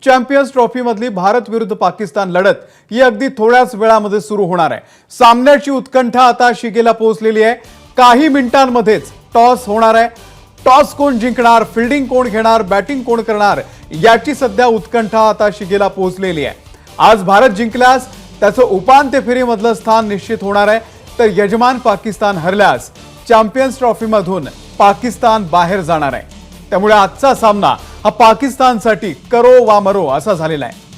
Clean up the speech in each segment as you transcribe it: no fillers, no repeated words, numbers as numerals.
Champions trophy मधली भारत विरुद्ध पाकिस्तान लढत ही अगदी थोड्याच वेळामध्ये सुरू होणार आहे। सामन्याची उत्कंठा आता शिगेला पोहोचलेली आहे। काही मिनिटांमध्येच टॉस होणार आहे। टॉस कोण जिंकणार, फील्डिंग कोण घेणार, बॅटिंग कोण करणार याची सध्या उत्कंठा आता शिगेला पोहोचलेली आहे। आज भारत जिंकल्यास त्याचं उपांत्य फेरीमधलं स्थान निश्चित होणार आहे, तर यजमान पाकिस्तान हरल्यास चॅम्पियन्स ट्रॉफीमधून पाकिस्तान बाहेर जाणार आहे। त्यामुळे आजचा सामना हा पाकिस्तानसाठी करो वा मरो असा झालेला आहे।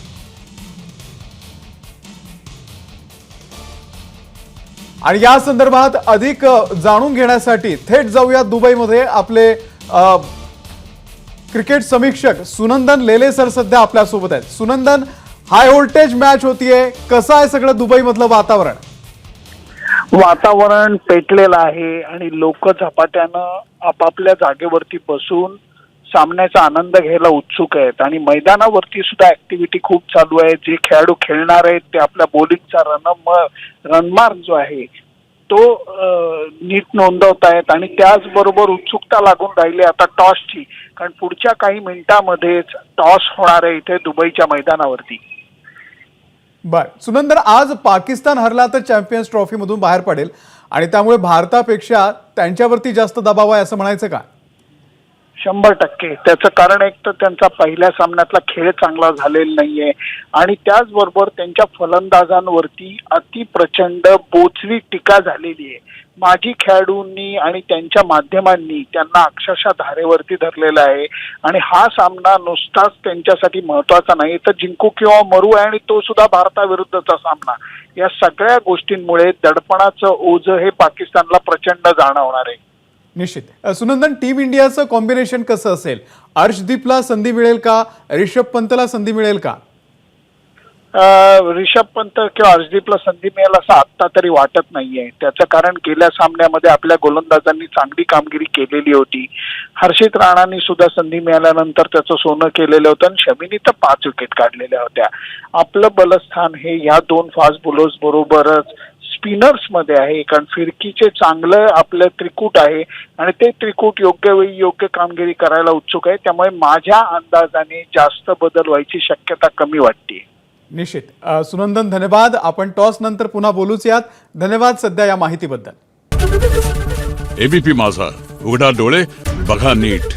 आणि या संदर्भात अधिक जाणून घेण्यासाठी थेट जाऊया दुबईमध्ये। आपले क्रिकेट समीक्षक सुनंदन लेले सर सध्या आपल्या सोबत आहेत। सुनंदन, हाय व्होल्टेज मॅच होतीये, कसं आहे सगळं दुबईमधलं वातावरण? वातावरण पेटलेलं आहे आणि लोक झपाट्यानं आपापल्या जागेवरती बसून सामन्याचा आनंद घ्यायला उत्सुक आहेत आणि मैदानावरती सुद्धा ऍक्टिव्हिटी खूप चालू आहे। जे खेळाडू खेळणार आहेत ते आपल्या बॉलिंगचा रनमार्क जो आहे तो नीट नोंदवत आहेत आणि त्याचबरोबर उत्सुकता लागून राहिली आता टॉसची, कारण पुढच्या काही मिनिटांमध्येच टॉस होणार आहे इथे दुबईच्या मैदानावरती। बर सुनंदन, आज पाकिस्तान हरला तर चॅम्पियन्स ट्रॉफी मधून बाहेर पडेल आणि त्यामुळे भारतापेक्षा त्यांच्यावरती जास्त दबाव आहे असं म्हणायचं का? 100%। त्याचं कारण एक तर त्यांचा पहिल्या सामन्यातला खेळ चांगला झालेला नाहीये आणि त्याचबरोबर त्यांच्या फलंदाजांवरती अति प्रचंड बोचरी टीका झालेली आहे। माजी खेळाडूंनी आणि त्यांच्या माध्यमांनी त्यांना अक्षरशः धारेवरती धरलेला आहे आणि हा सामना नुसताच त्यांच्यासाठी महत्वाचा नाही, तर जिंकू किंवा मरू आहे आणि तो सुद्धा भारताविरुद्धचा सामना। या सगळ्या गोष्टींमुळे दडपणाचं ओझं हे पाकिस्तानला प्रचंड जाणवणार आहे। निश्चित। सुनंदन, टीम इंडियाचं कॉम्बिनेशन कसं असेल? अर्शदीपला संधी मिळेल का? रिषभ पंतला संधी मिळेल का? रिषभ पंत किंवा अर्शदीपला संधी मिळेल असं आत्ता तरी वाटत नाहीये। त्याचं कारण गेल्या सामन्यामध्ये आपल्या गोलंदाजांनी चांगली कामगिरी केलेली होती। हर्षित राणांनी सुद्धा संधी मिळाल्यानंतर त्याचं सोनं केलेलं होतं आणि शमीनी तर 5 विकेट काढलेल्या होत्या। आपलं बलस्थान हे या 2 फास्ट बॉलर्स बरोबरच स्पिनर्स मध्ये आहे, कारण फिरकीचे चांगलं आपलं त्रिकूट आहे आणि ते त्रिकूट योग्य वेळी योग्य कामगिरी करायला उत्सुक आहे। त्यामुळे माझ्या अंदाजाने जास्त बदल व्हायची शक्यता कमी वाटते। निश्चित। सुनंदन, धन्यवाद। आपण टॉस नंतर पुन्हा बोलूच यात। धन्यवाद सध्या या माहितीबद्दल। एबीपी माझा, उघडा डोळे बघा नीट।